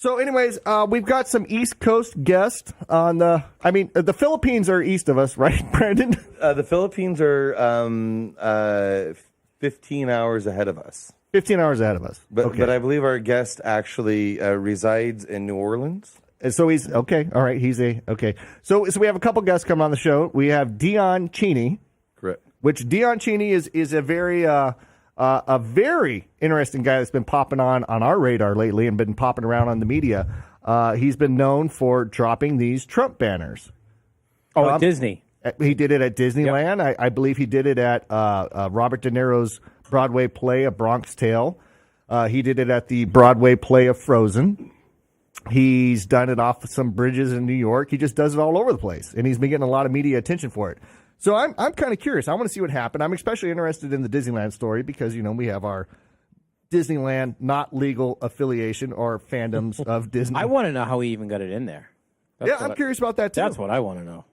So, anyways, we've got some East Coast guests on the. I mean, the Philippines are east of us, right, Brandon? The Philippines are 15 hours ahead of us. 15 hours ahead of us. But I believe our guest actually resides in New Orleans. And so he's okay. All right, okay. So we have a couple guests coming on the show. We have Dion Cini, Correct. which Dion Cini is a very interesting guy that's been popping on our radar lately and been popping around on the media. He's been known for dropping these Trump banners. At Disney. He did it at Disneyland. Yep. I believe he did it at Robert De Niro's Broadway play, A Bronx Tale. He did it at the Broadway play of Frozen. He's done it off some bridges in New York. He just does it all over the place, and he's been getting a lot of media attention for it. So I'm kind of curious. I want to see what happened. I'm especially interested in the Disneyland story because, we have our Disneyland not legal affiliation or fandoms of Disney. I want to know how he even got it in there. I'm curious about that, too. That's what I want to know.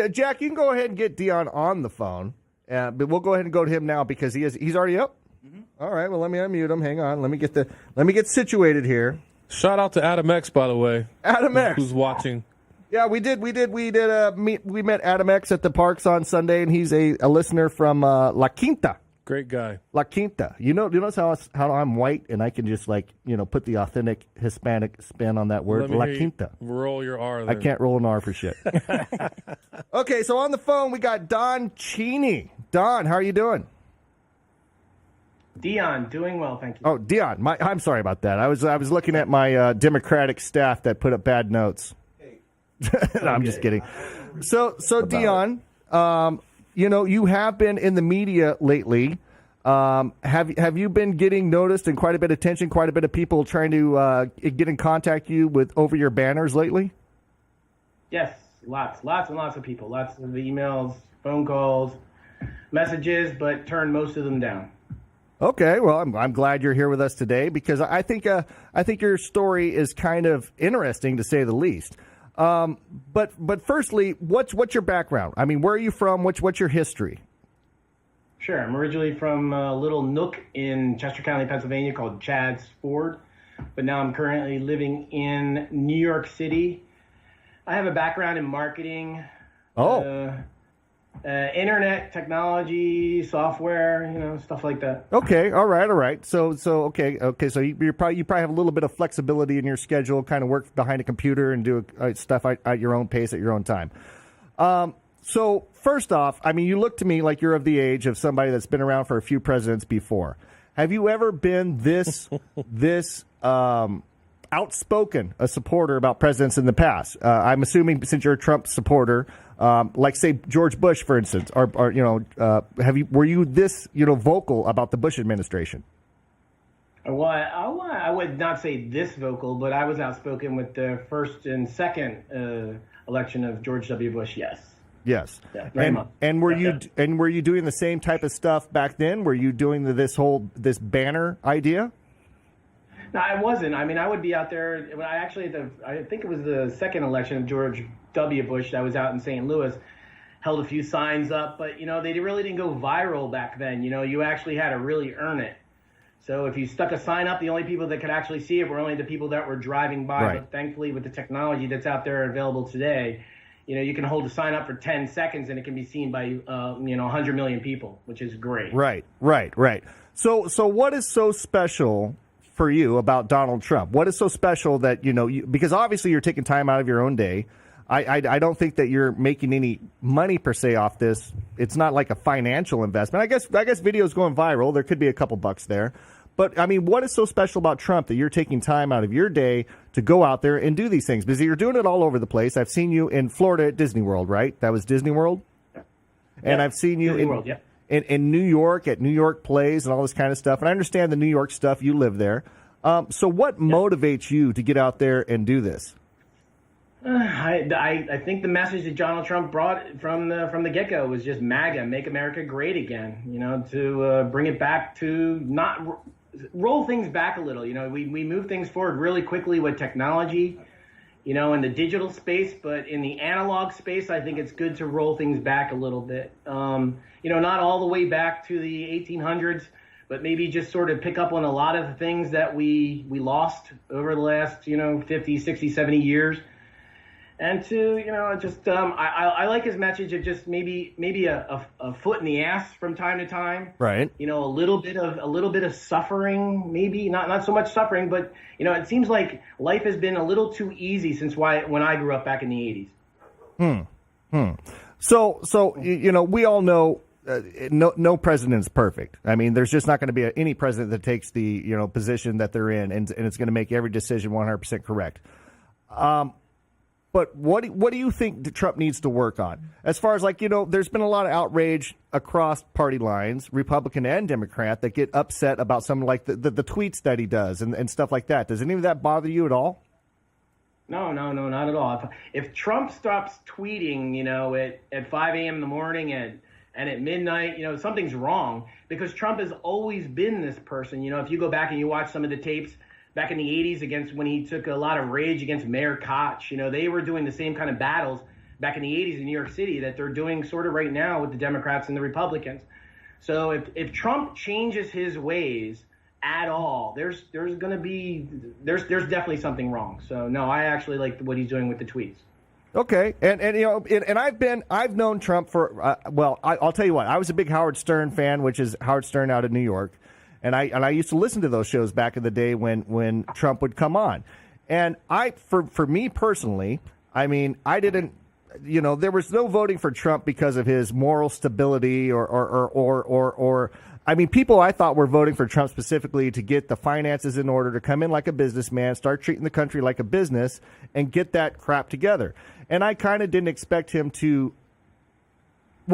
Jack, you can go ahead and get Dion on the phone, but we'll go ahead and go to him now because he's already up. Mm-hmm. All right, well, let me unmute him. Hang on. Let me get situated here. Shout out to Adam X, by the way. Adam X, who's watching. Yeah, we met Adam X at the parks on Sunday, and he's a listener from La Quinta. Great guy. La Quinta. You notice how I'm white and I can just put the authentic Hispanic spin on that word. La Quinta. Roll your R there. I can't roll an R for shit. Okay, so on the phone we got Dion Cini. Don, how are you doing? Dion, doing well, thank you. Oh, Dion, I'm sorry about that. I was looking at my Democratic staff that put up bad notes. No, I'm just kidding. So Dion, you have been in the media lately. Have you been getting noticed and quite a bit of attention, quite a bit of people trying to get in contact you with over your banners lately? Yes, lots and lots of people, lots of emails, phone calls, messages, but turned most of them down. Okay, well, I'm glad you're here with us today because I think your story is kind of interesting to say the least. But firstly, what's your background? I mean, where are you from? What's your history? Sure, I'm originally from a little nook in Chester County, Pennsylvania called Chadds Ford, but now I'm currently living in New York City. I have a background in marketing. Internet technology, software, stuff like that. Okay, all right. So okay. So you probably have a little bit of flexibility in your schedule, kind of work behind a computer and do stuff at your own pace at your own time. So first off, I mean, you look to me like you're of the age of somebody that's been around for a few presidents before. Have you ever been this outspoken a supporter about presidents in the past? I'm assuming since you're a Trump supporter. Like say George Bush, for instance, or were you this vocal about the Bush administration? Well, I would not say this vocal, but I was outspoken with the first and second election of George W. Bush. Yes. Yes. Yeah, very much. And were you doing the same type of stuff back then? Were you doing this banner idea? No, I wasn't. I mean, I would be out there. I think it was the second election of George W. Bush. I was out in St. Louis, held a few signs up, but they really didn't go viral back then. You actually had to really earn it. So if you stuck a sign up, the only people that could actually see it were only the people that were driving by. Right. But thankfully, with the technology that's out there available today, you can hold a sign up for 10 seconds and it can be seen by 100 million people, which is great. Right. So what is so special for you about Donald Trump? What is so special that because obviously you're taking time out of your own day. I don't think that you're making any money per se off this. It's not like a financial investment. I guess videos going viral. There could be a couple bucks there. But, I mean, what is so special about Trump that you're taking time out of your day to go out there and do these things? Because you're doing it all over the place. I've seen you in Florida at Disney World, right? That was Disney World? Yeah. And I've seen you in New York at New York plays and all this kind of stuff. And I understand the New York stuff. You live there. So what motivates you to get out there and do this? I think the message that Donald Trump brought from the get-go was just MAGA, make America great again, to bring it back to not roll things back a little. We move things forward really quickly with technology, in the digital space, but in the analog space, I think it's good to roll things back a little bit. Not all the way back to the 1800s, but maybe just sort of pick up on a lot of the things that we lost over the last, 50, 60, 70 years. And to, just I like his message of just maybe a foot in the ass from time to time. Right. A little bit of suffering, maybe not so much suffering, but it seems like life has been a little too easy since when I grew up back in the 80s. So we all know no president's perfect. I mean, there's just not going to be any president that takes the position that they're in, and it's going to make every decision 100% correct. But what do you think Trump needs to work on? As far as there's been a lot of outrage across party lines, Republican and Democrat, that get upset about some like the tweets that he does and stuff like that. Does any of that bother you at all? No, not at all. If Trump stops tweeting, at 5 a.m. in the morning and at midnight, something's wrong, because Trump has always been this person. If you go back and you watch some of the tapes back in the 80s against when he took a lot of rage against Mayor Koch, they were doing the same kind of battles back in the 80s in New York City that they're doing sort of right now with the Democrats and the Republicans. So if Trump changes his ways at all, there's definitely something wrong. So no, I actually like what he's doing with the tweets. Okay, and I've known Trump for I'll tell you what, I was a big Howard Stern fan, which is Howard Stern out of New York. And I used to listen to those shows back in the day when Trump would come on. And for me personally, I mean, I didn't, there was no voting for Trump because of his moral stability or I mean, people I thought were voting for Trump specifically to get the finances in order, to come in like a businessman, start treating the country like a business, and get that crap together. And I kind of didn't expect him to,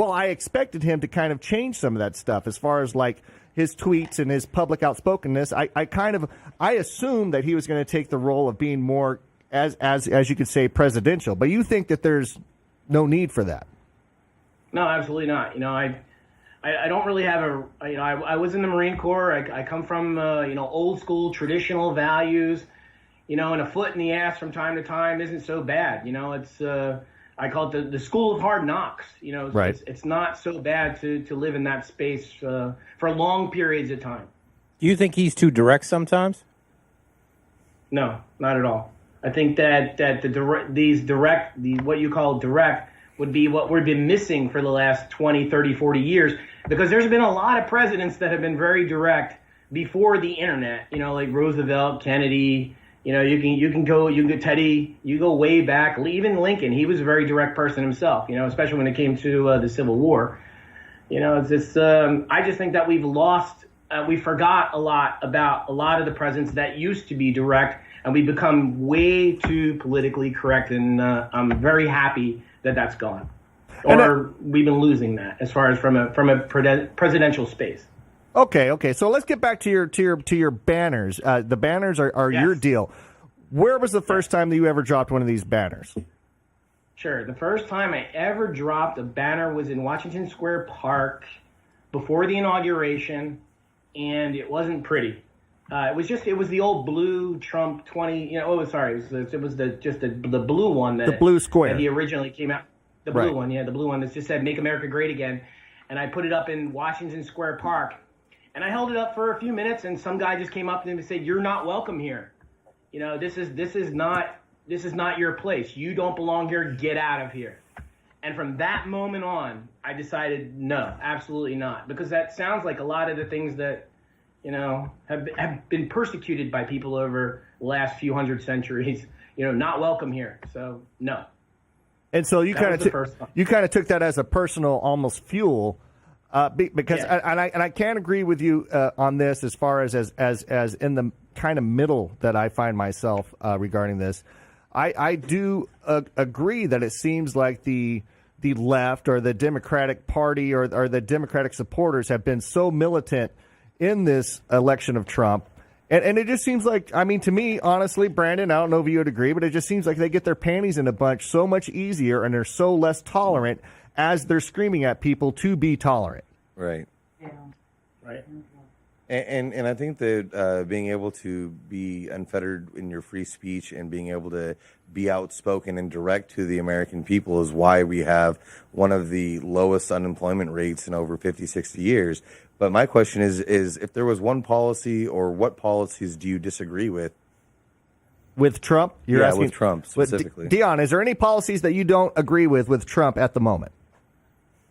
I expected him to kind of change some of that stuff as far as like his tweets and his public outspokenness. I assumed that he was going to take the role of being more, as you could say, presidential. But you think that there's no need for that? No, absolutely not. I don't really have I was in the Marine Corps. I come from old school traditional values. And a foot in the ass from time to time isn't so bad. It's I call it the school of hard knocks. Right. It's not so bad to live in that space for long periods of time. Do you think he's too direct sometimes? No, not at all. I think that what you call direct would be what we've been missing for the last 20, 30, 40 years, because there's been a lot of presidents that have been very direct before the internet, like Roosevelt, Kennedy. You can go Teddy, you go way back, even Lincoln. He was a very direct person himself, especially when it came to the Civil War. It's just, I just think that we forgot a lot about a lot of the presidents that used to be direct, and we've become way too politically correct. And I'm very happy that that's gone, or we've been losing that as far as from a presidential space. Okay. So let's get back to your banners. The banners are Yes. your deal. Where was the first time that you ever dropped one of these banners? Sure. The first time I ever dropped a banner was in Washington Square Park before the inauguration, and it wasn't pretty. It was the old blue Trump 20. It was the blue one The blue square that he originally came out. The blue one, the blue one that just said "Make America Great Again," and I put it up in Washington Square Park. And I held it up for a few minutes, and some guy just came up to me and said, "You're not welcome here. This is not your place. You don't belong here. Get out of here." And from that moment on, I decided, no, absolutely not, because that sounds like a lot of the things that have been persecuted by people over the last few hundred centuries. Not welcome here. So no. And so you kind of took that as a personal almost fuel. Because I can't agree with you on this as far as in the kind of middle that I find myself regarding this. I do agree that it seems like the left or the Democratic Party or the Democratic supporters have been so militant in this election of Trump. And it just seems like, I mean, to me, honestly, Brandon, I don't know if you would agree, but it just seems like they get their panties in a bunch so much easier and they're so less tolerant as they're screaming at people to be tolerant. Right. Yeah. Right. And I think that being able to be unfettered in your free speech and being able to be outspoken and direct to the American people is why we have one of the lowest unemployment rates in over 50, 60 years. But my question is if there was one policy, or what policies do you disagree with? With Trump? You're asking with Trump specifically. Dion, is there any policies that you don't agree with Trump at the moment?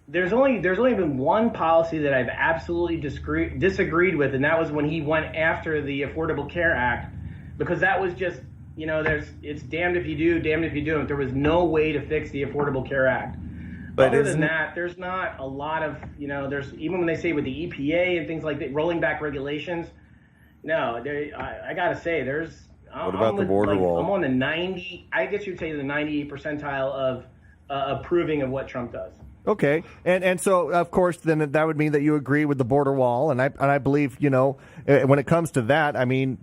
There's only been one policy that I've absolutely disagreed with, and that was when he went after the Affordable Care Act, because that was just, it's damned if you do, damned if you don't. There was no way to fix the Affordable Care Act. But other than that, there's not a lot of, there's, even when they say with the EPA and things like that, rolling back regulations, no, I got to say, what about the border wall? I'm on the I guess you'd say the 98th percentile of approving of what Trump does. Okay, and so of course then that would mean that you agree with the border wall, and I believe when it comes to that, I mean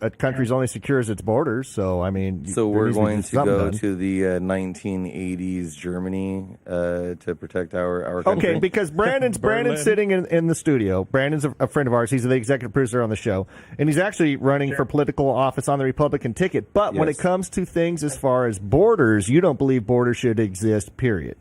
a country's only secure as its borders, so I mean so we're going to go to the 1980s Germany to protect our country. Okay, because Brandon's sitting in the studio. Brandon's a friend of ours. He's the executive producer on the show, and he's actually running for political office on the Republican ticket. But when it comes to things as far as borders, you don't believe borders should exist. Period.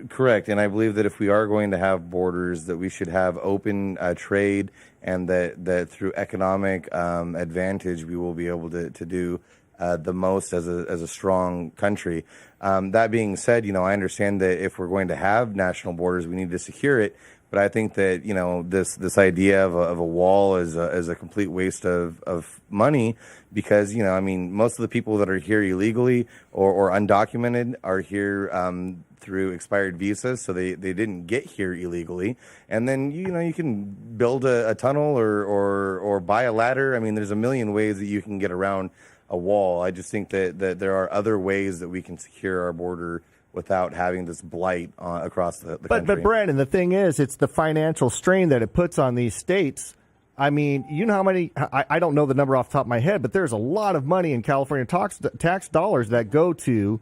Correct, and I believe that if we are going to have borders, that we should have open trade, and that through economic advantage, we will be able to do the most as a strong country. That being said, I understand that if we're going to have national borders, we need to secure it. But I think that this idea of a wall is a complete waste of money, because most of the people that are here illegally or undocumented are here through expired visas, so they didn't get here illegally. And then you can build a tunnel or buy a ladder. I mean, there's a million ways that you can get around a wall. I just think that there are other ways that we can secure our border without having this blight across the country. But Brandon, the thing is, it's the financial strain that it puts on these states. I mean, you know how many, I don't know the number off the top of my head, but there's a lot of money in California tax dollars that go to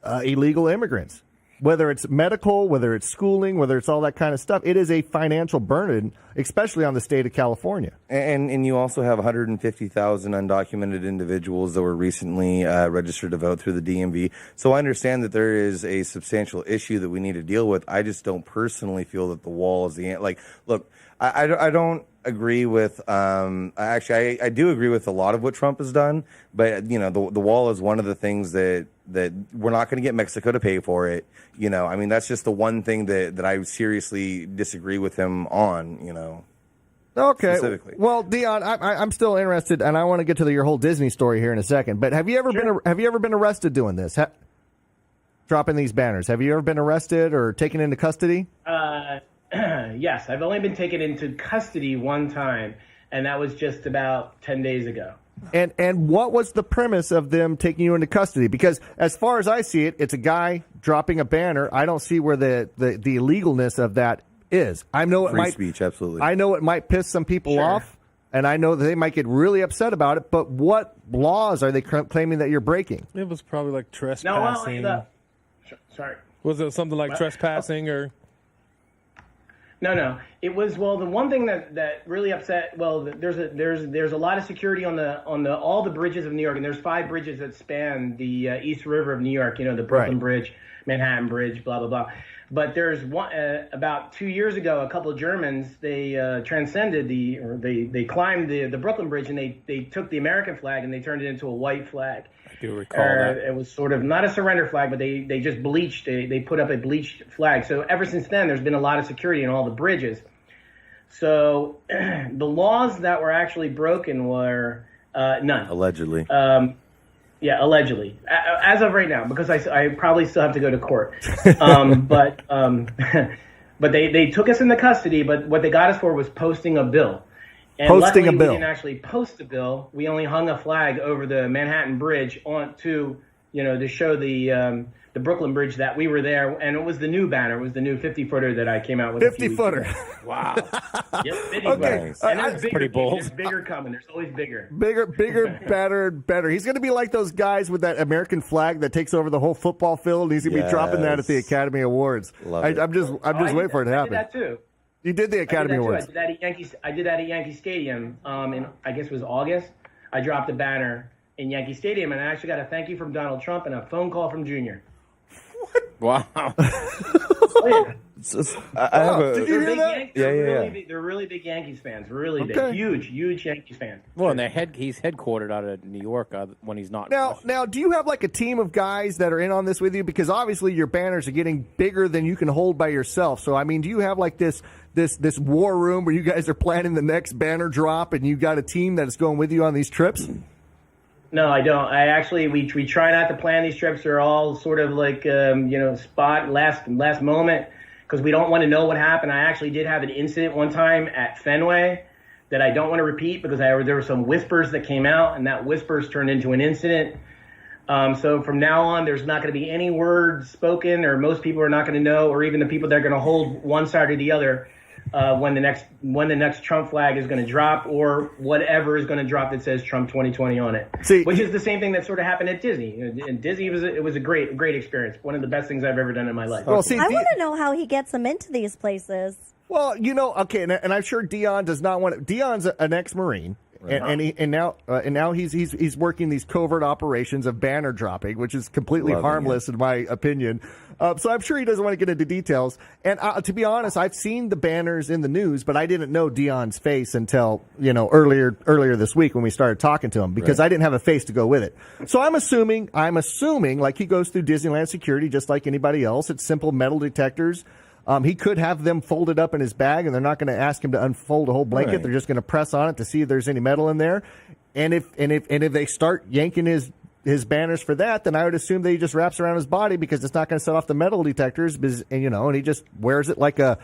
illegal immigrants. Whether it's medical, whether it's schooling, whether it's all that kind of stuff, it is a financial burden, especially on the state of California. And you also have 150,000 undocumented individuals that were recently registered to vote through the DMV. So I understand that there is a substantial issue that we need to deal with. I just don't personally feel that the wall is the answer. Like, look, I don't agree with. Actually, I do agree with a lot of what Trump has done, but the wall is one of the things that we're not going to get Mexico to pay for it. I mean, that's just the one thing that I seriously disagree with him on. Okay. Specifically. Well, Dion, I'm still interested, and I want to get to your whole Disney story here in a second. But have you ever been arrested doing this? Dropping these banners? Have you ever been arrested or taken into custody? Yes, I've only been taken into custody one time, and that was just about 10 days ago. And what was the premise of them taking you into custody? Because as far as I see it, it's a guy dropping a banner. I don't see where the illegalness of that is. I know it Free speech, absolutely. I know it might piss some people off, and I know that they might get really upset about it. But what laws are they claiming that you're breaking? It was probably like trespassing. Sorry. Was it something like trespassing or? No. It was, the one thing that really upset. Well, there's a lot of security on all the bridges of New York, and there's 5 bridges that span the East River of New York. The Brooklyn Bridge, Manhattan Bridge, blah blah blah. But there's one about 2 years ago, a couple of Germans they they climbed the Brooklyn Bridge, and they took the American flag and they turned it into a white flag. I do recall that. It was sort of not a surrender flag, but they just bleached. They put up a bleached flag. So ever since then, there's been a lot of security in all the bridges. So the laws that were actually broken were none. Allegedly. Yeah, allegedly. As of right now, because I probably still have to go to court. But they took us into custody. But what they got us for was posting a bill. And luckily, we didn't actually post a bill. We only hung a flag over the Manhattan Bridge to show the Brooklyn Bridge that we were there, and it was the new banner. It was the new 50-footer that I came out with. 50-footer. Wow. Yep, 50 okay. And there's bigger, pretty bold. There's bigger coming. There's always bigger. Bigger, better. He's going to be like those guys with that American flag that takes over the whole football field. He's going to be dropping that at the Academy Awards. I'm just waiting for it to happen. I did that too. You did the Academy Awards. I did that at Yankee Stadium. In I guess it was August. I dropped a banner in Yankee Stadium, and I actually got a thank you from Donald Trump and a phone call from Junior. Wow. Oh, yeah. I have a, Did you hear that? They're really big Yankees fans. Really big, huge Yankees fans. Well, and he's headquartered out of New York when he's not. Now, do you have like a team of guys that are in on this with you? Because obviously your banners are getting bigger than you can hold by yourself. So, I mean, do you have like this war room where you guys are planning the next banner drop, and you got a team that is going with you on these trips? No, I don't. I actually we try not to plan these trips. They're all sort of like spot last moment because we don't want to know what happened. I actually did have an incident one time at Fenway that I don't want to repeat because there were some whispers that came out, and that whispers turned into an incident. So from now on, there's not going to be any words spoken, or most people are not going to know, or even the people that are going to hold one side or the other when the next Trump flag is going to drop, or whatever is going to drop that says Trump 2020 on it. Which is the same thing that sort of happened at Disney. And Disney was a great experience. One of the best things I've ever done in my life. Well, see, I want to know how he gets them into these places. Well, okay, and I'm sure Dion does not want. Dion's an ex-Marine. Right. And now he's working these covert operations of banner dropping, which is completely harmless in my opinion. So I'm sure he doesn't want to get into details. And to be honest, I've seen the banners in the news, but I didn't know Dion's face until earlier this week when we started talking to him because I didn't have a face to go with it. So I'm assuming like he goes through Disneyland security just like anybody else. It's simple metal detectors. He could have them folded up in his bag, and they're not going to ask him to unfold a whole blanket. Right. They're just going to press on it to see if there's any metal in there. And if they start yanking his banners for that, then I would assume that he just wraps around his body because it's not going to set off the metal detectors. And he just wears it like a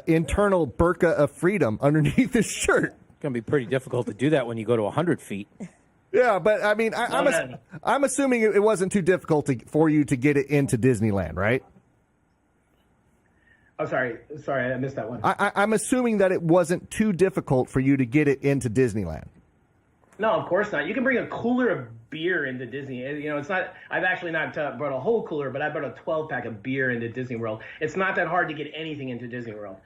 internal burqa of freedom underneath his shirt. It's going to be pretty difficult to do that when you go to 100 feet. Yeah, but I mean, I'm assuming it wasn't too difficult for you to get it into Disneyland, right? Oh, sorry, I missed that one. I'm assuming that it wasn't too difficult for you to get it into Disneyland. No, of course not. You can bring a cooler of beer into Disney. It's not. I've actually not brought a whole cooler, but I brought a 12-pack of beer into Disney World. It's not that hard to get anything into Disney World.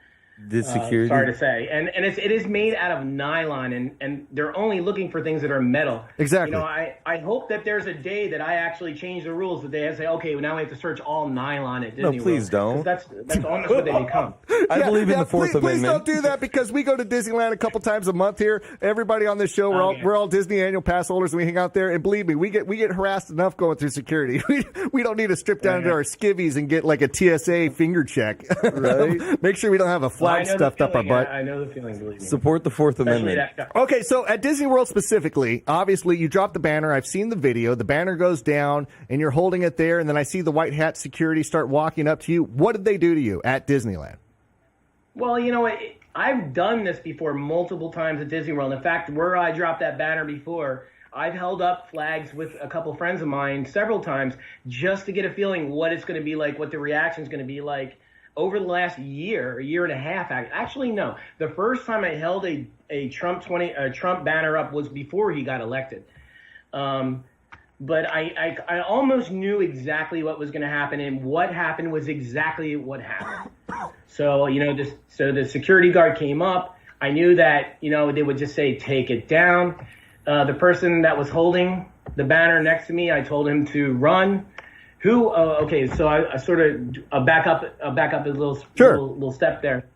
The security. Sorry to say, and it is made out of nylon, and they're only looking for things that are metal. Exactly. I hope that there's a day that I actually change the rules that they say, okay, well, now we have to search all nylon at Disney World. No, please don't. That's almost what they become. I believe in the Fourth Amendment. Please don't do that because we go to Disneyland a couple times a month here. Everybody on this show, we're all Disney annual pass holders, and we hang out there. And believe me, we get harassed enough going through security. We don't need to strip down into our skivvies and get like a TSA finger check. Right. Make sure we don't have a flag stuffed up our butt. I know the feeling, believe me. Support the Fourth Amendment. Okay, so at Disney World specifically, obviously you drop the banner. I've seen the video. The banner goes down, and you're holding it there, and then I see the white hat security start walking up to you. What did they do to you at Disneyland? Well, I've done this before multiple times at Disney World. In fact, where I dropped that banner before, I've held up flags with a couple friends of mine several times just to get a feeling what it's going to be like, what the reaction is going to be like. Over the last year and a half, actually, no. The first time I held a Trump banner up was before he got elected. But I almost knew exactly what was going to happen, and what happened was exactly what happened. So, the security guard came up. I knew that, they would just say, take it down. The person that was holding the banner next to me, I told him to run. So I sort of back up a little step there.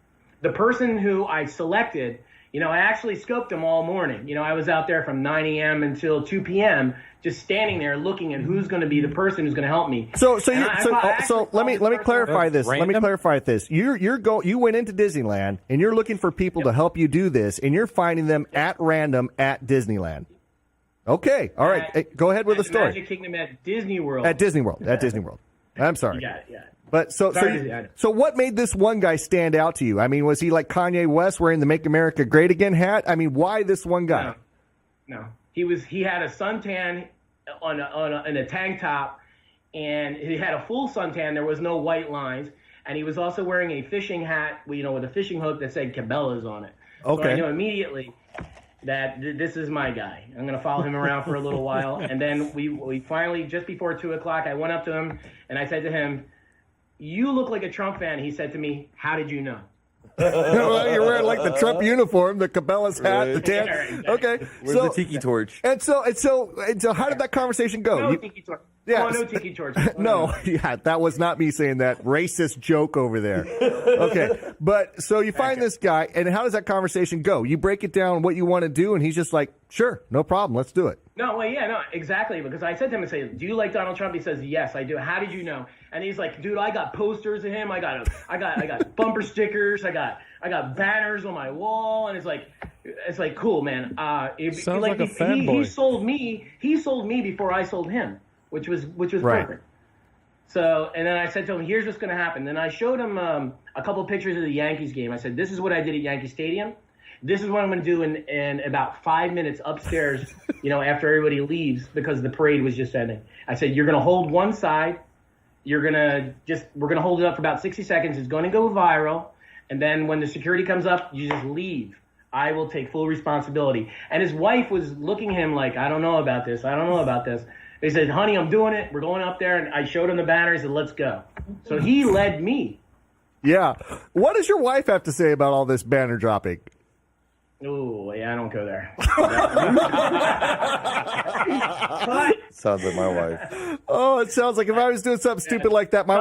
The person who I selected, I actually scoped him all morning. I was out there from 9 a.m. until 2 p.m. just standing there looking at who's going to be the person who's going to help me. So let me clarify this. Let me clarify this. You went into Disneyland and you're looking for people to help you do this, and you're finding them at random at Disneyland. Okay, all right. Hey, go ahead with the story. Magic Kingdom at Disney World. At Disney World. I'm sorry. Yeah. But so what made this one guy stand out to you? I mean, was he like Kanye West wearing the "Make America Great Again" hat? I mean, why this one guy? No. He had a suntan in a tank top, and he had a full suntan. There was no white lines, and he was also wearing a fishing hat, with a fishing hook that said Cabela's on it. Okay. So I knew immediately that this is my guy. I'm going to follow him around for a little while. And then we finally, just before 2 o'clock, I went up to him and I said to him, "You look like a Trump fan." He said to me, "How did you know?" Well, you're wearing like the Trump uniform, the Cabela's hat, the tan. Yeah, exactly. Okay, Where's the tiki torch? And so, how did that conversation go? No You- tiki torch. Yeah. Oh, no tiki torch. No, yeah, that was not me saying that racist joke over there. Okay, but so you find this guy, and how does that conversation go? You break it down what you want to do, and he's just like, "Sure, no problem, let's do it." No, well, yeah, no, exactly. Because I said to him, I say, "Do you like Donald Trump?" He says, "Yes, I do." How did you know? And he's like, "Dude, I got posters of him. I got bumper stickers. I got banners on my wall." And it's like, cool, man. Sounds like a fanboy. He sold me before I sold him, which was Right. perfect. So, and then I said to him, "Here's what's going to happen." Then I showed him a couple pictures of the Yankees game. I said, "This is what I did at Yankee Stadium. This is what I'm going to do in about 5 minutes upstairs, after everybody leaves because the parade was just ending." I said, "You're going to hold one side. We're going to hold it up for about 60 seconds. It's going to go viral. And then when the security comes up, you just leave. I will take full responsibility." And his wife was looking at him like, "I don't know about this. I don't know about this." He said, "Honey, I'm doing it. We're going up there." And I showed him the banner. He said, "Let's go." So he led me. Yeah. What does your wife have to say about all this banner dropping? Oh, yeah, I don't go there. Sounds like my wife. Oh, it sounds like if I was doing something stupid like that, my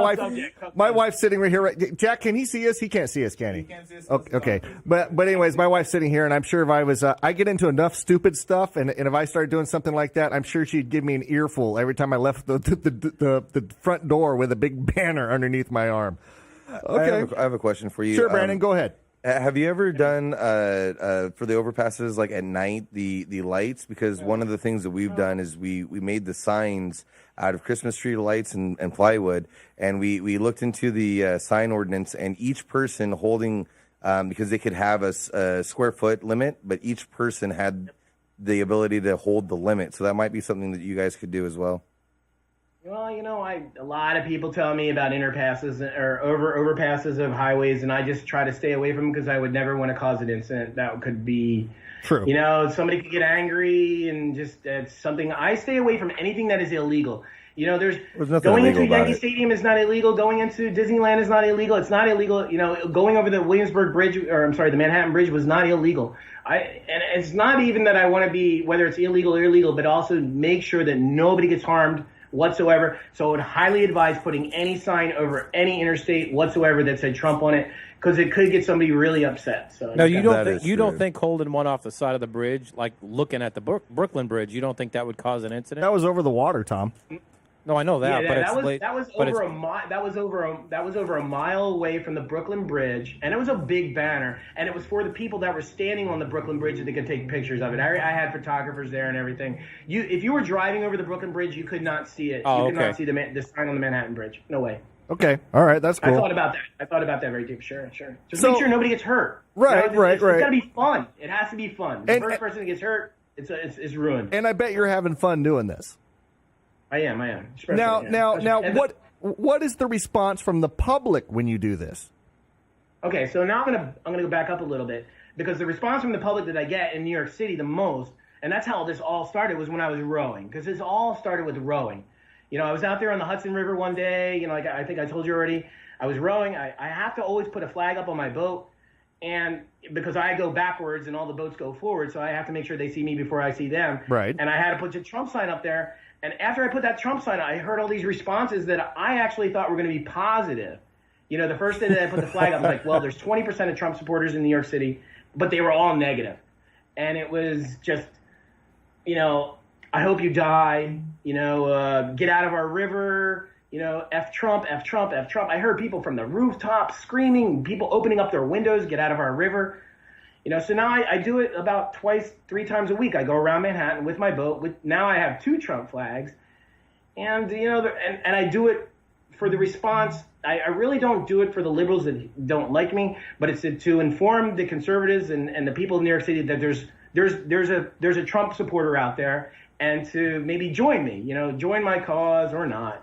wife's sitting right here. Right, Jack, can he see us? He can't see us, can he? He can't see us. Okay. But anyways, my wife's sitting here, and I'm sure if I was, I get into enough stupid stuff, and if I started doing something like that, I'm sure she'd give me an earful every time I left the front door with a big banner underneath my arm. Okay. I have a question for you. Sure, Brandon, go ahead. Have you ever done for the overpasses like at night the lights? Because one of the things that we've done is we made the signs out of Christmas tree lights and plywood, and we looked into the sign ordinance, and each person holding because they could have a square foot limit, but each person had the ability to hold the limit. So that might be something that you guys could do as well. Well, a lot of people tell me about underpasses or overpasses of highways, and I just try to stay away from them because I would never want to cause an incident that could be True. Somebody could get angry and just it's something. I stay away from anything that is illegal. There's nothing going illegal into about Yankee it. Stadium is not illegal. Going into Disneyland is not illegal. It's not illegal. Going over the Williamsburg Bridge, the Manhattan Bridge was not illegal. And it's not even that I want to be, whether it's illegal or illegal, but also make sure that nobody gets harmed whatsoever. So I would highly advise putting any sign over any interstate whatsoever that said Trump on it, because it could get somebody really upset. So No, you That don't. is You don't true. think holding one off the side of the bridge, like looking at the Brooklyn Bridge, you don't think that would cause an incident? That was over the water, Tom. No, I know that, Yeah, but that was late, that was but over it's- a mile. That was over a mile away from the Brooklyn Bridge, and it was a big banner, and it was for the people that were standing on the Brooklyn Bridge that they could take pictures of it. I had photographers there and everything. If you were driving over the Brooklyn Bridge, you could not see it. Oh, you could okay. not see the sign on the Manhattan Bridge. No way. Okay. All right. That's I cool. thought about that very deep. Sure. Just So- make sure nobody gets hurt. Right, right. It's got to be fun. It has to be fun. The And- first person that gets hurt, it's ruined. And I bet you're having fun doing this. I am. Especially, Now, yeah. now, now, And what is the response from the public when you do this? Okay, so now I'm gonna go back up a little bit, because the response from the public that I get in New York City the most, and that's how this all started, was when I was rowing, because this all started with rowing. I was out there on the Hudson River one day. Like I think I told you already, I was rowing. I have to always put a flag up on my boat, and because I go backwards and all the boats go forward, so I have to make sure they see me before I see them. Right. And I had to put the Trump sign up there. And after I put that Trump sign, I heard all these responses that I actually thought were going to be positive. The first day that I put the flag up, I was like, well, there's 20% of Trump supporters in New York City, but they were all negative. And it was just, I hope you die, get out of our river, F Trump, F Trump, F Trump. I heard people from the rooftops screaming, people opening up their windows, get out of our river. So now I do it about 3 times a week. I go around Manhattan with my boat. Now I have 2 Trump flags. And, and I do it for the response. I really don't do it for the liberals that don't like me, but it's to inform the conservatives and the people in New York City that there's a Trump supporter out there, and to maybe join me, join my cause or not.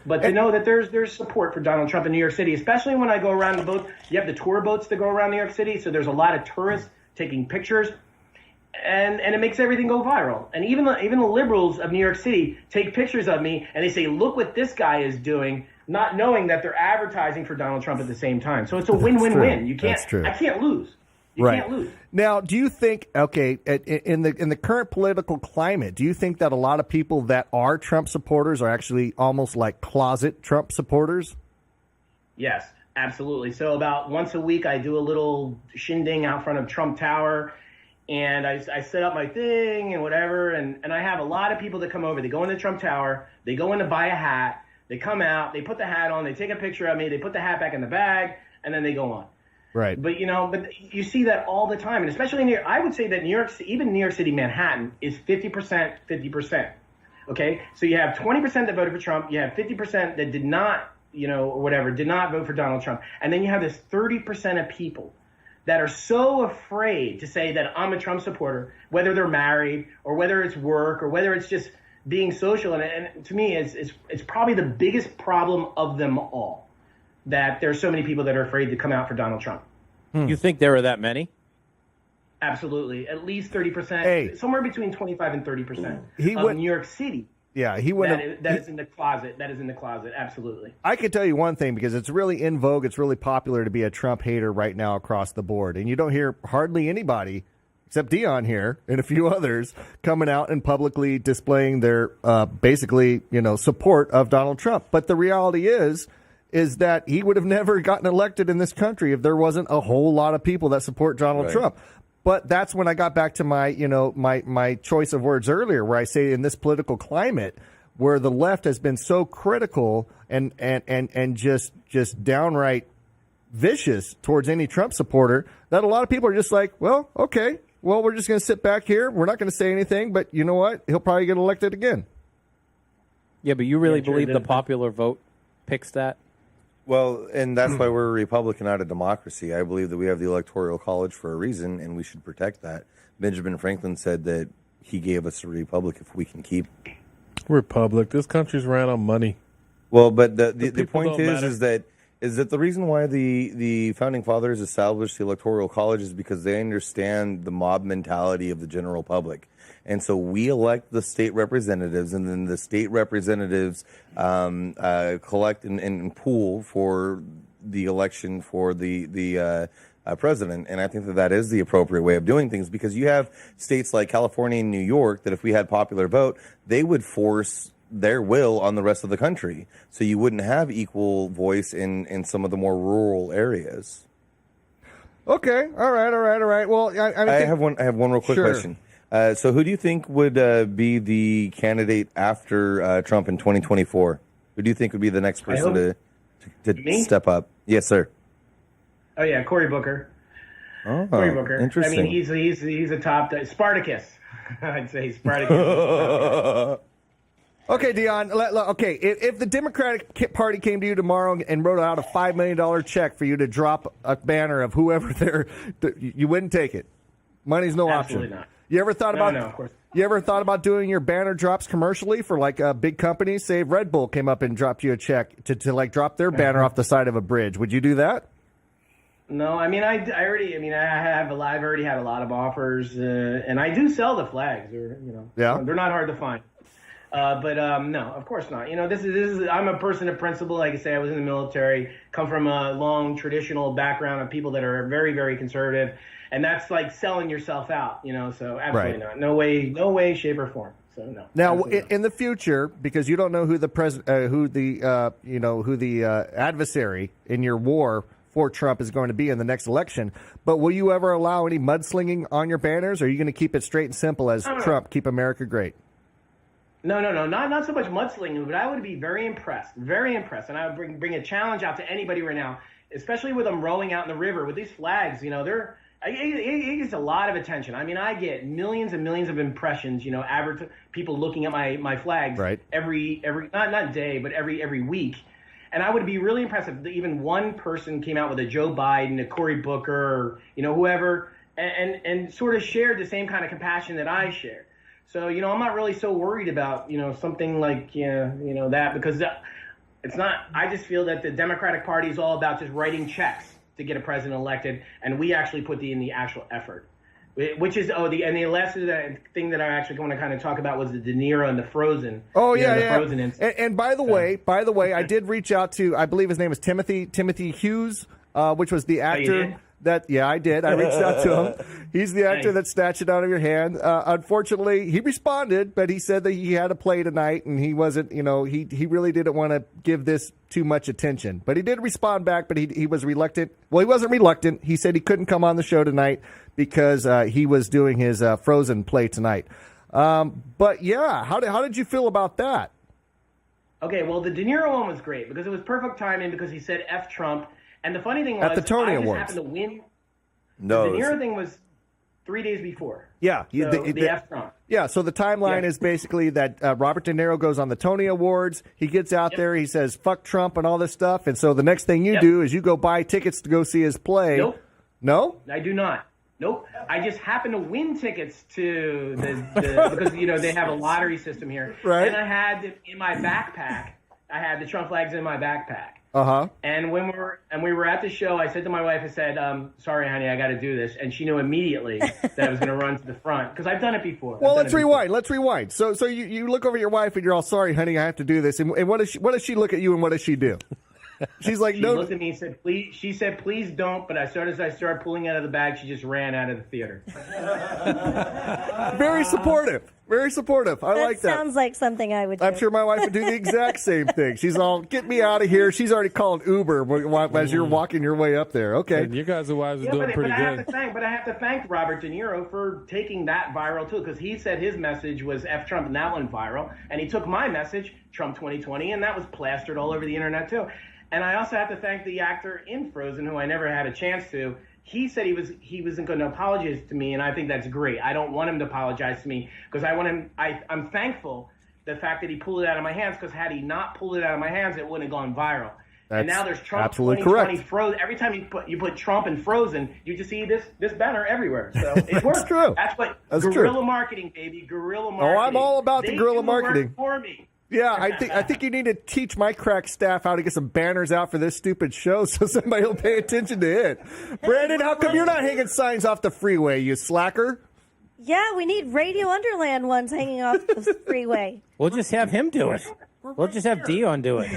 But to know that there's support for Donald Trump in New York City, especially when I go around the boat. You have the tour boats that go around New York City, so there's a lot of tourists taking pictures, and it makes everything go viral. And even the liberals of New York City take pictures of me, and they say, "Look what this guy is doing." not knowing that they're advertising for Donald Trump at the same time. So it's a win-win-win. You can't. That's true. I can't lose. You can't lose. Now, do you think, okay, in the current political climate, do you think that a lot of people that are Trump supporters are actually almost like closet Trump supporters? Yes, absolutely. So about once a week, I do a little shindig out front of Trump Tower, and I set up my thing and whatever, and I have a lot of people that come over. They go in the Trump Tower, they go in to buy a hat, they come out, they put the hat on, they take a picture of me, they put the hat back in the bag, and then they go on. Right. But you see that all the time, and especially near. I would say that even New York City, Manhattan is 50%, 50%. Okay, so you have 20% that voted for Trump, you have 50% that did not, or whatever, did not vote for Donald Trump, and then you have this 30% of people that are so afraid to say that I'm a Trump supporter, whether they're married or whether it's work or whether it's just being social, and to me, it's probably the biggest problem of them all. That there's so many people that are afraid to come out for Donald Trump. You think there are that many? Absolutely. At least 30%, Hey. somewhere between 25 and 30% He of went- New York City. Yeah, he went. That is in the closet. That is in the closet. Absolutely. I can tell you one thing, because it's really in vogue. It's really popular to be a Trump hater right now across the board. And you don't hear hardly anybody, except Dion here and a few others, coming out and publicly displaying their basically, support of Donald Trump. But the reality is that he would have never gotten elected in this country if there wasn't a whole lot of people that support Donald Trump. But that's when I got back to my, my choice of words earlier, where I say in this political climate where the left has been so critical and just downright vicious towards any Trump supporter, that a lot of people are just like, well, okay, well, we're just going to sit back here. We're not going to say anything, but you know what? He'll probably get elected again. Yeah, but you really Yeah, sure, believe the the- popular vote picks that? Well, and that's why we're a Republican, not a democracy. I believe that we have the Electoral College for a reason, and we should protect that. Benjamin Franklin said that he gave us a republic if we can keep. Republic. This country's ran on money. Well, but the people point don't matter. is that the reason why the founding fathers established the Electoral College is because they understand the mob mentality of the general public. And so we elect the state representatives, and then the state representatives collect and pool for the election for the president. And I think that is the appropriate way of doing things, because you have states like California and New York that if we had popular vote, they would force their will on the rest of the country. So you wouldn't have equal voice in some of the more rural areas. Okay. All right. Well, I have one real quick Sure. question. So who do you think would be the candidate after Trump in 2024? Who do you think would be the next person to Me? step up? Yes, sir. Oh yeah, Cory Booker. Oh, Cory Booker. interesting. I mean, he's a top Spartacus. I'd say Spartacus. Okay, Dion. Okay, if the Democratic Party came to you tomorrow and wrote out a $5 million check for you to drop a banner of whoever you wouldn't take it. Money's no Absolutely option. not. You ever thought about? No, of course. You ever thought about doing your banner drops commercially for like a big company? Say Red Bull came up and dropped you a check to like drop their banner off the side of a bridge. Would you do that? No, I mean, I've already had a lot of offers, and I do sell the flags. Yeah. They're not hard to find. But no, of course not. This is I'm a person of principle. Like I say, I was in the military, come from a long traditional background of people that are very, very conservative, and that's like selling yourself out. So absolutely not. No way, shape, or form. So no. Now, absolutely not. in the future, because you don't know who the adversary in your war for Trump is going to be in the next election, but will you ever allow any mudslinging on your banners, or are you going to keep it straight and simple as Trump, keep America great? No, not so much mudslinging, but I would be very impressed, and I would bring a challenge out to anybody right now, especially with them rolling out in the river with these flags. It gets a lot of attention. I mean, I get millions and millions of impressions. Average people looking at my flags every not day, but every week. And I would be really impressed if even one person came out with a Joe Biden, a Cory Booker, or whoever, and sort of shared the same kind of compassion that I share. So, I'm not really so worried about, something like, that, because it's not, I just feel that the Democratic Party is all about just writing checks to get a president elected, and we actually put in the actual effort. Which is the last thing that I actually want to kind of talk about was the De Niro and the Frozen. Oh yeah, the yeah. Frozen incident. And by the way, I did reach out to, I believe his name is Timothy Hughes, which was the actor. did? I did. I reached out to him. He's the actor that snatched it out of your hand. Unfortunately, he responded, but he said that he had to play tonight, and he wasn't. He really didn't want to give this too much attention. But he did respond back, but he was reluctant. Well, he wasn't reluctant. He said he couldn't come on the show tonight because he was doing his Frozen play tonight. But yeah, how did you feel about that? Okay, well, the De Niro one was great because it was perfect timing because he said F Trump. And the funny thing was, At the Tony I just Awards. happened to win. No, The De Niro thing was 3 days before. Yeah, So the F Trump. Yeah, so the timeline is basically that Robert De Niro goes on the Tony Awards. He gets out there, he says, fuck Trump and all this stuff. And so the next thing you do is you go buy tickets to go see his play. Nope. No? I do not. Nope. I just happened to win tickets to the because they have a lottery system here. Right. And I had in my backpack. I had the Trump flags in my backpack. Uh-huh. And when we were at the show, I said to my wife, I said, "Sorry, honey, I got to do this," and she knew immediately that I was going to run to the front because I've done it before. Well, let's rewind. Let's rewind. So you look over at your wife and you're all, "Sorry, honey, I have to do this." And what does she look at you and what does she do? She's like, She "No." looked at me and said, "Please." She said, "Please don't." But as soon as I started pulling out of the bag, she just ran out of the theater. Very supportive. Very supportive. I like that. Sounds like something I would do. I'm sure my wife would do the exact same thing. She's all, "Get me out of here." She's already called Uber as you're walking your way up there. Okay. And you guys' wives are doing but pretty I good. have to thank Robert De Niro for taking that viral too, because he said his message was F Trump, and that went viral, and he took my message, Trump 2020, and that was plastered all over the internet too. And I also have to thank the actor in Frozen, who I never had a chance to. He said he wasn't going to apologize to me, and I think that's great. I don't want him to apologize to me because I want him. I'm thankful the fact that he pulled it out of my hands, because had he not pulled it out of my hands, it wouldn't have gone viral. And now there's Trump absolutely 2020 correct. Frozen. Every time you put Trump and Frozen, you just see this banner everywhere. So it works. That's true. That's guerrilla marketing, baby. Guerrilla marketing. Oh, I'm all about the They guerrilla do the work marketing. for me. Yeah, I think you need to teach my crack staff how to get some banners out for this stupid show so somebody will pay attention to it. Brandon, how come you're not hanging signs off the freeway, you slacker? Yeah, we need Radio Underland ones hanging off the freeway. We'll just have him do it. We'll just have Dion do it.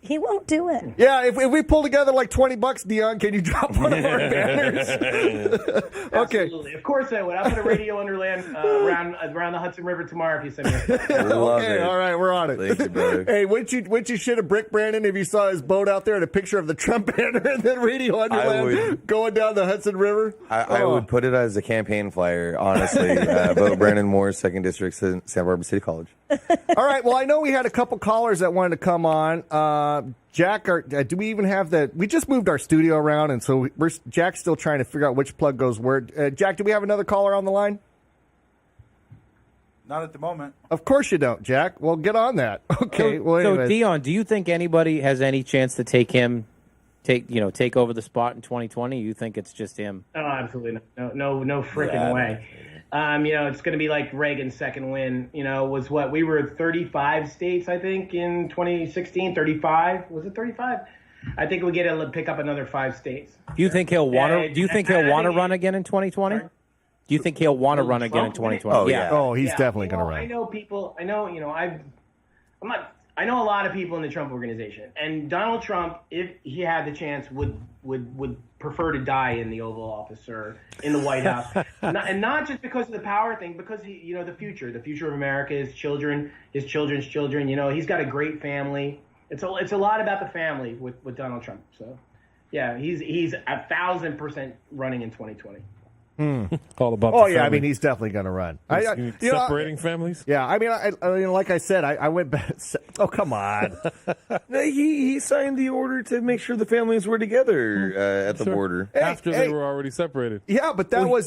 He won't do it. Yeah, if we pull together like $20, Dion, can you drop one of our banners? Okay. Absolutely. Of course I would. I'll put a Radio Underland around the Hudson River tomorrow if you send me a Love Okay, it. all right, we're on it. Thank you, brother. Hey, wouldn't you shit a brick, Brandon, if you saw his boat out there and a picture of the Trump banner and then Radio Underland going down the Hudson River? I would put it as a campaign flyer, honestly. Vote Brandon Moore, 2nd District, Santa Barbara City College. All right, well, I know we had a couple callers that wanted to come on. Jack, do we even have we just moved our studio around, and so Jack's still trying to figure out which plug goes where. Jack, do we have another caller on the line? Not at the moment. Of course you don't, Jack. Well, get on that. Okay. Well, So anyways. Dion, do you think anybody has any chance to take over the spot in 2020? You think it's just him? Oh, absolutely no freaking way. It's going to be like Reagan's second win. Was what we were 35 states, I think, in 2016. 35 was it 35? I think we get to pick up another 5 states. Do you think he'll want to? Do you think he'll want to run again in 2020? Sorry? Do you think he'll want to run again in 2020? Oh, yeah. Oh, he's Yeah, definitely going to run. I know people. I know. I know a lot of people in the Trump organization, and Donald Trump, if he had the chance, would prefer to die in the Oval Office or in the White House, and not just because of the power thing, because the future of America, his children, his children's children. He's got a great family. It's a lot about the family with Donald Trump. So, yeah, he's 1,000% running in 2020. All about Oh, the yeah, I family. mean, he's definitely going to run. Separating families? Yeah, I mean, like I said, I went back. Oh, come on. He signed the order to make sure the families were together at the border. After hey. they were already separated. Yeah, but that was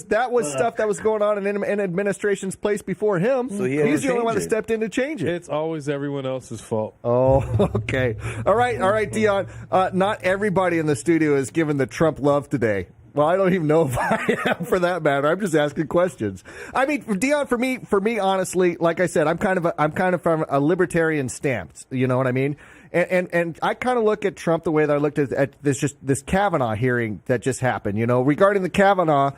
stuff that was going on in administration's place before him. So he had He's to the only one that change it. stepped in to change it. It's always everyone else's fault. Oh, okay. All right, Dion. Not everybody in the studio is giving the Trump love today. Well, I don't even know if I am, for that matter. I'm just asking questions. I mean, Dion, for me, honestly, like I said, I'm kind of from a libertarian stance. You know what I mean? And I kind of look at Trump the way that I looked at this Kavanaugh hearing that just happened. Regarding the Kavanaugh,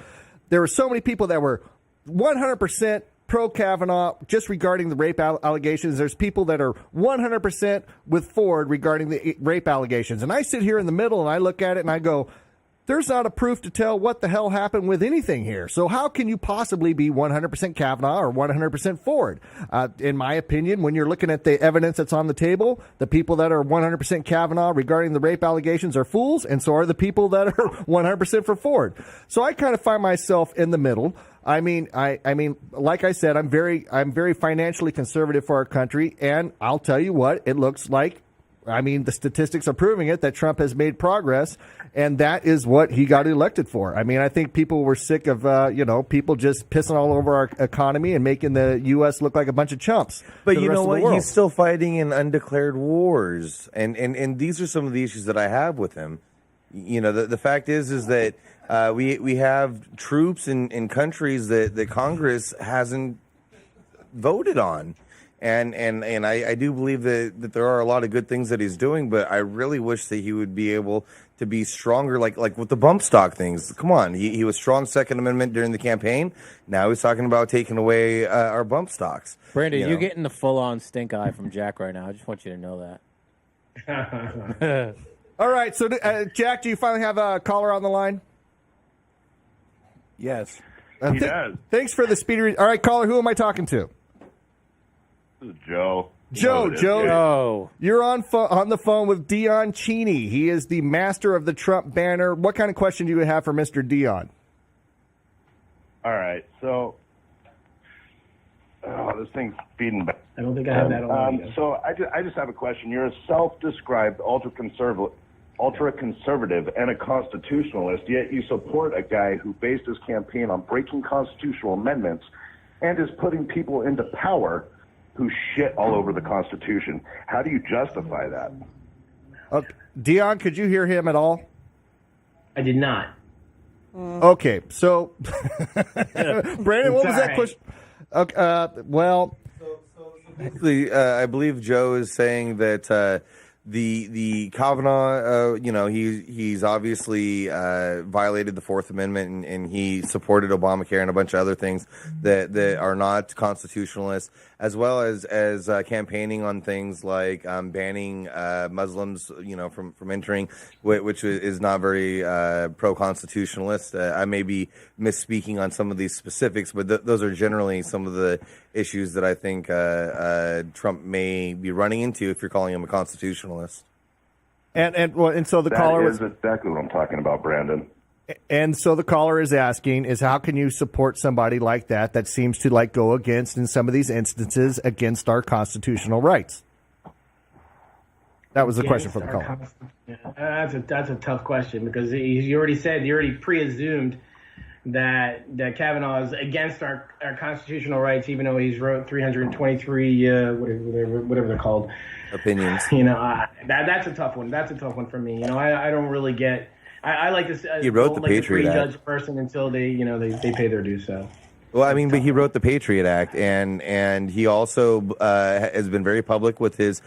there were so many people that were 100% pro Kavanaugh just regarding the rape allegations. There's people that are 100% with Ford regarding the rape allegations. And I sit here in the middle and I look at it and I go, there's not a proof to tell what the hell happened with anything here. So how can you possibly be 100% Kavanaugh or 100% Ford? In my opinion, when you're looking at the evidence that's on the table, the people that are 100% Kavanaugh regarding the rape allegations are fools, and so are the people that are 100% for Ford. So I kind of find myself in the middle. I mean, like I said, I'm very financially conservative for our country, and I'll tell you what, it looks like. I mean, the statistics are proving it that Trump has made progress, and that is what he got elected for. I mean, I think people were sick of, people just pissing all over our economy and making the U.S. look like a bunch of chumps. But you know what? He's still fighting in undeclared wars, and these are some of the issues that I have with him. You know, the fact is that we have troops in countries that Congress hasn't voted on. And I do believe that there are a lot of good things that he's doing, but I really wish that he would be able to be stronger, like with the bump stock things. Come on, he was strong Second Amendment during the campaign. Now he's talking about taking away our bump stocks. Brandon, you're getting the full-on stink eye from Jack right now. I just want you to know that. All right, so Jack, do you finally have a caller on the line? Yes. He does. Thanks for the speedy. All right, caller, who am I talking to? This is Joe. Joe, you're on the phone with Dion Cini. He is the master of the Trump banner. What kind of question do you have for Mr. Dion? All right, so this thing's feeding back. I don't think I have that on. So I just have a question. You're a self-described ultra-conservative and a constitutionalist, yet you support a guy who based his campaign on breaking constitutional amendments and is putting people into power who shit all over the Constitution. How do you justify that? Dion, could you hear him at all? I did not. Okay, so Brandon, what was that question? Well, basically, I believe Joe is saying that the Kavanaugh, he's obviously violated the Fourth Amendment, and he supported Obamacare and a bunch of other things that are not constitutionalist, as well as campaigning on things like banning Muslims, from entering, which is not very pro-constitutionalist. I may be misspeaking on some of these specifics, but those are generally some of the issues that I think Trump may be running into if you're calling him a constitutionalist. And so the caller was exactly what I'm talking about, Brandon. And so the caller is asking is how can you support somebody like that seems to go against, in some of these instances, against our constitutional rights? That was the question for the caller. That's a tough question because you already pre-assumed that Kavanaugh is against our constitutional rights, even though he's wrote 323 whatever they're called opinions. That's a tough one. That's a tough one for me. I don't really get. I like this. He wrote the Patriot Act. Judge person until they pay their dues. So. Well, I mean, but he wrote the Patriot Act, and he also has been very public with his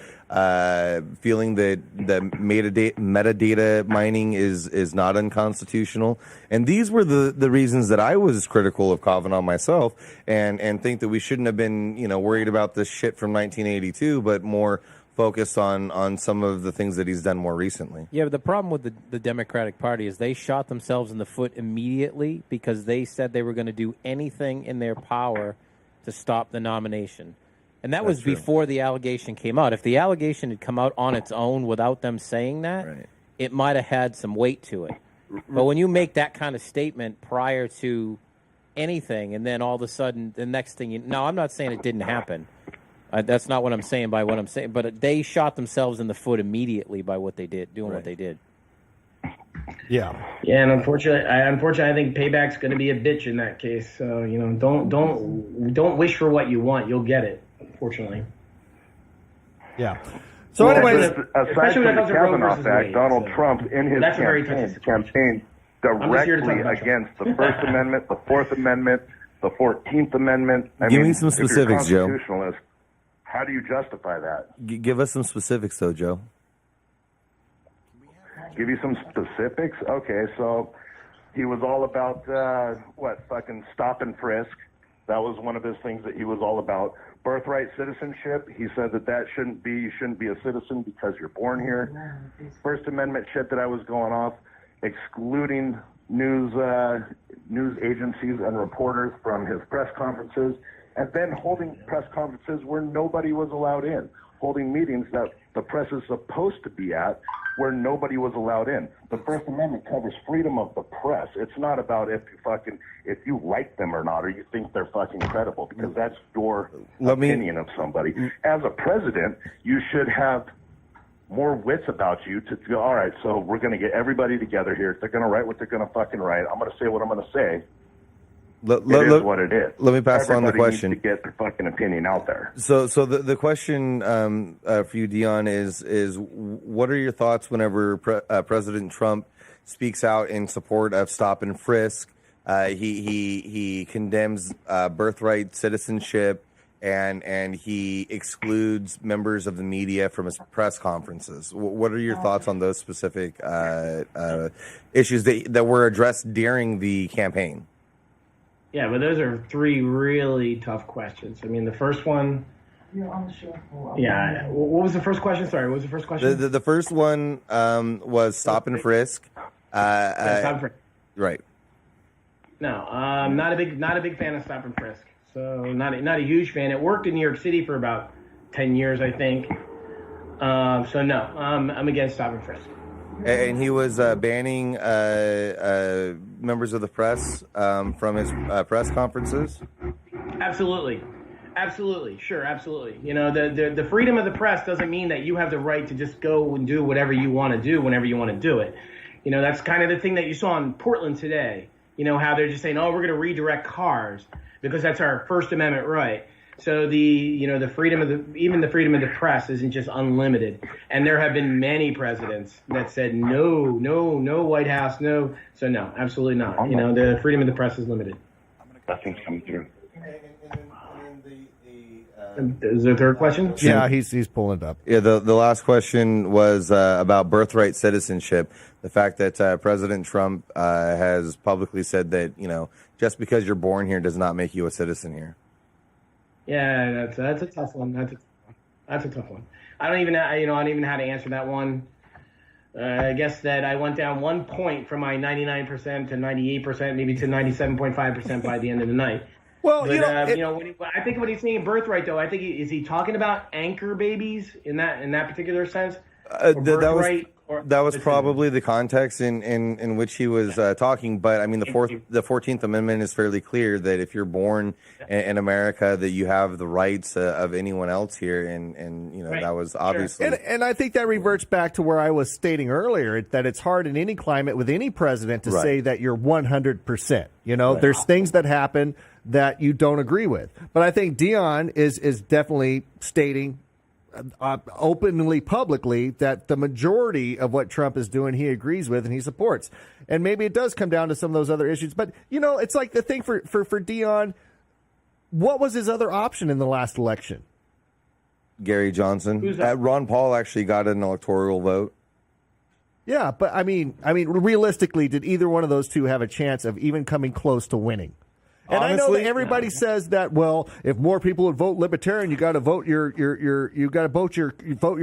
feeling that the metadata mining is not unconstitutional. And these were the reasons that I was critical of Kavanaugh myself, and think that we shouldn't have been worried about this shit from 1982, but more focused on some of the things that he's done more recently. Yeah, but the problem with the Democratic Party is they shot themselves in the foot immediately because they said they were going to do anything in their power to stop the nomination. And that was before the allegation came out. If the allegation had come out on its own without them saying that, it might have had some weight to it. But when you make that kind of statement prior to anything, and then all of a sudden the next thing now, I'm not saying it didn't happen. That's not what I'm saying by what I'm saying. But they shot themselves in the foot immediately by what they did, doing what they did. Yeah. Yeah, and unfortunately, I think payback's going to be a bitch in that case. So don't wish for what you want; you'll get it. Unfortunately. Yeah. So, anyways, aside from the Kavanaugh fact, Donald Trump in his campaign directly against the First Amendment, the Fourth Amendment, the 14th Amendment. Give me some specifics, Joe. How do you justify that? Give us some specifics, though, Joe. Give you some specifics? Okay, so He was all about, fucking stop and frisk. That was one of his things that he was all about. Birthright citizenship, he said that you shouldn't be a citizen because you're born here. First Amendment shit that I was going off, excluding news agencies and reporters from his press conferences, and then holding press conferences where nobody was allowed in, holding meetings that the press is supposed to be at where nobody was allowed in. The First Amendment covers freedom of the press. It's not about if you like them or not, or you think they're fucking credible, because that's your opinion of somebody. As a president, you should have more wits about you to go, all right, so we're going to get everybody together here. They're going to write what they're going to fucking write. I'm going to say what I'm going to say. It is what it is. Let me pass on the question. Needs to get their fucking opinion out there. So the question for you, Dion, is what are your thoughts whenever President Trump speaks out in support of stop and frisk? He condemns birthright citizenship, and he excludes members of the media from his press conferences. What are your thoughts on those specific issues that were addressed during the campaign? Yeah, but those are three really tough questions. I mean, the first one. Yeah. What was the first question? Sorry, what was the first question? The first one was stop and frisk. Stop and frisk. Right. No, not a big fan of stop and frisk. So not a huge fan. It worked in New York City for about 10 years, I think. So no, I'm against stop and frisk. And he was banning members of the press from his press conferences? Absolutely. Sure, absolutely. You know, the freedom of the press doesn't mean that you have the right to just go and do whatever you want to do whenever you want to do it. You know, that's kind of the thing that you saw in Portland today. You know, how they're just saying, oh, we're going to redirect cars because that's our First Amendment right. So the freedom of the press isn't just unlimited. And there have been many presidents that said no White House, no. So no, absolutely not. You know, the freedom of the press is limited. Nothing's coming through. Is there a third question? Yeah, he's pulling it up. Yeah, the last question was about birthright citizenship. The fact that President Trump has publicly said that, you know, just because you're born here does not make you a citizen here. Yeah, that's a tough one. That's a tough one. I don't even know how to answer that one. I guess that I went down 1 point from my 99% to 98%, maybe to 97.5% by the end of the night. Well, but, I think what he's saying in Birthright, though, I think is he talking about anchor babies in that particular sense? That was probably the context in which he was talking. But I mean, the 14th Amendment is fairly clear that if you're born in America, that you have the rights of anyone else here, and you know, that was obviously. Sure. And I think that reverts back to where I was stating earlier, that it's hard in any climate with any president to say that you're 100%. You know, there's things that happen that you don't agree with. But I think Dion is definitely stating openly, publicly, that the majority of what Trump is doing, he agrees with and he supports. And maybe it does come down to some of those other issues. But, you know, it's like the thing for Dion, what was his other option in the last election? Gary Johnson. Ron Paul actually got an electoral vote. Yeah, but I mean, realistically, did either one of those two have a chance of even coming close to winning? And honestly, I know that everybody says that, well, if more people would vote libertarian, you got to vote your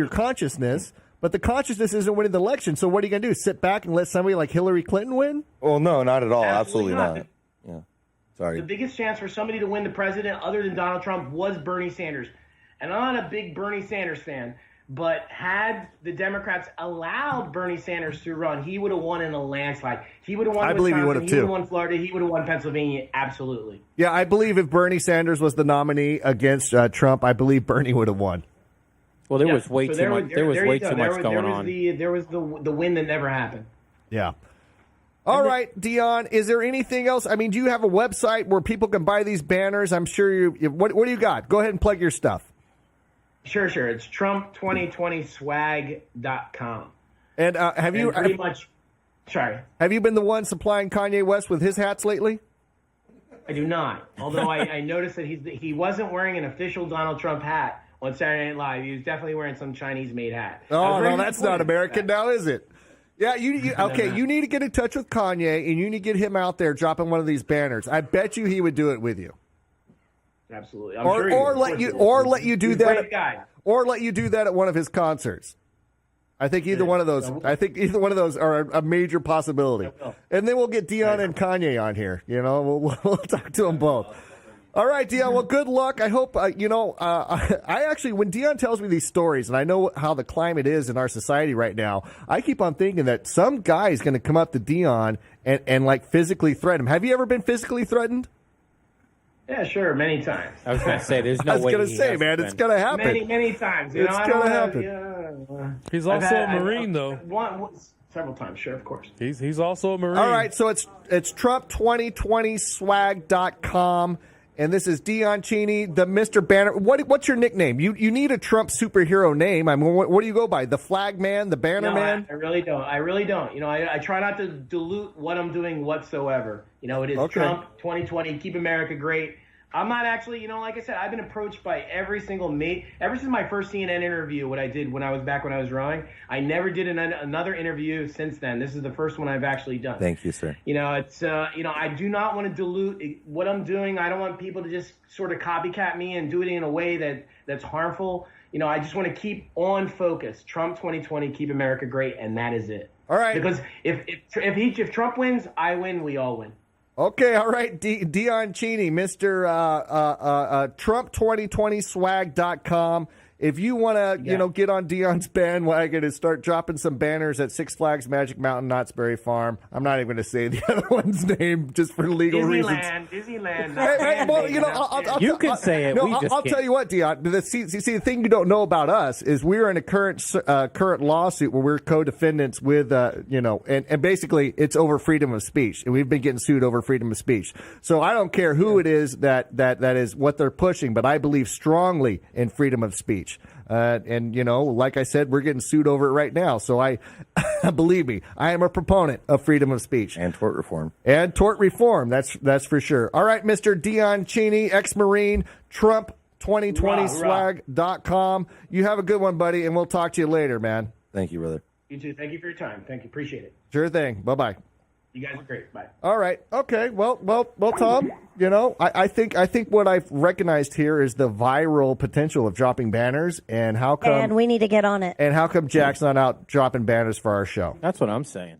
consciousness. But the consciousness isn't winning the election. So what are you going to do? Sit back and let somebody like Hillary Clinton win? Well, no, not at all. Absolutely not. Yeah. Sorry. The biggest chance for somebody to win the president other than Donald Trump was Bernie Sanders. And I'm not a big Bernie Sanders fan, but had the Democrats allowed Bernie Sanders to run, he would have won in a landslide. He would have won Wisconsin, he would have won Florida, he would have won Pennsylvania, absolutely. Yeah, I believe if Bernie Sanders was the nominee against Trump, I believe Bernie would have won. Well, there was way too much. There was way too much going on. There was the win that never happened. Yeah. All right, Dion. Is there anything else? I mean, do you have a website where people can buy these banners? I'm sure you. What do you got? Go ahead and plug your stuff. Sure. It's Trump2020swag.com. And have you pretty much? Sorry. Have you been the one supplying Kanye West with his hats lately? I do not. Although I noticed that he wasn't wearing an official Donald Trump hat on Saturday Night Live. He was definitely wearing some Chinese-made hat. Oh, no, that's not American now, is it? Yeah, okay, you need to get in touch with Kanye, and you need to get him out there dropping one of these banners. I bet you he would do it with you. Absolutely. Or let you do that. Great guy. Or let you do that at one of his concerts. I think either one of those. I think either one of those are a major possibility. And then we'll get Dion and Kanye on here. You know, we'll talk to them both. All right, Dion. Well, good luck. I hope I actually, when Dion tells me these stories, and I know how the climate is in our society right now, I keep on thinking that some guy is going to come up to Dion and like physically threaten him. Have you ever been physically threatened? Yeah, sure, many times. I was going to say, there's no way. I was going to say, man, it's going to happen. Many times. It's going to happen. He's also a Marine, though. Several times, sure, of course. He's also a Marine. All right, so it's Trump2020swag.com. And this is Dion Cini, the Mr. Banner. What's your nickname? You need a Trump superhero name. I mean, what do you go by? The Flag Man, the Banner Man? I really don't. You know, I try not to dilute what I'm doing whatsoever. You know, it is Trump 2020, keep America great. I'm not actually, you know, like I said, I've been approached by every single mate. Ever since my first CNN interview, what I did when I was rowing, I never did another interview since then. This is the first one I've actually done. Thank you, sir. You know, it's, you know, I do not want to dilute what I'm doing. I don't want people to just sort of copycat me and do it in a way that's harmful. You know, I just want to keep on focus. Trump 2020, keep America great, and that is it. All right. Because if Trump wins, I win, we all win. Okay, all right. Dion Cini, Mr. Trump2020swag.com. If you want to, get on Dion's bandwagon and start dropping some banners at Six Flags Magic Mountain, Knott's Berry Farm. I'm not even going to say the other one's name just for legal reasons. Disneyland. Well, you can say it. I'll tell you what, Dion. The thing you don't know about us is we're in a current lawsuit where we're co-defendants with, and basically it's over freedom of speech, and we've been getting sued over freedom of speech. So I don't care who it is that is what they're pushing, but I believe strongly in freedom of speech. And like I said, we're getting sued over it right now. So I believe me, I am a proponent of freedom of speech and tort reform. That's for sure. All right, Mr. Dion Cini, ex-Marine, Trump2020swag.com. You have a good one, buddy, and we'll talk to you later, man. Thank you, brother. You too. Thank you for your time. Thank you. Appreciate it. Sure thing. Bye-bye. You guys are great. Bye. All right. Okay. Well, Tom, I think what I've recognized here is the viral potential of dropping banners, and how come. And we need to get on it. And how come Jack's not out dropping banners for our show? That's what I'm saying.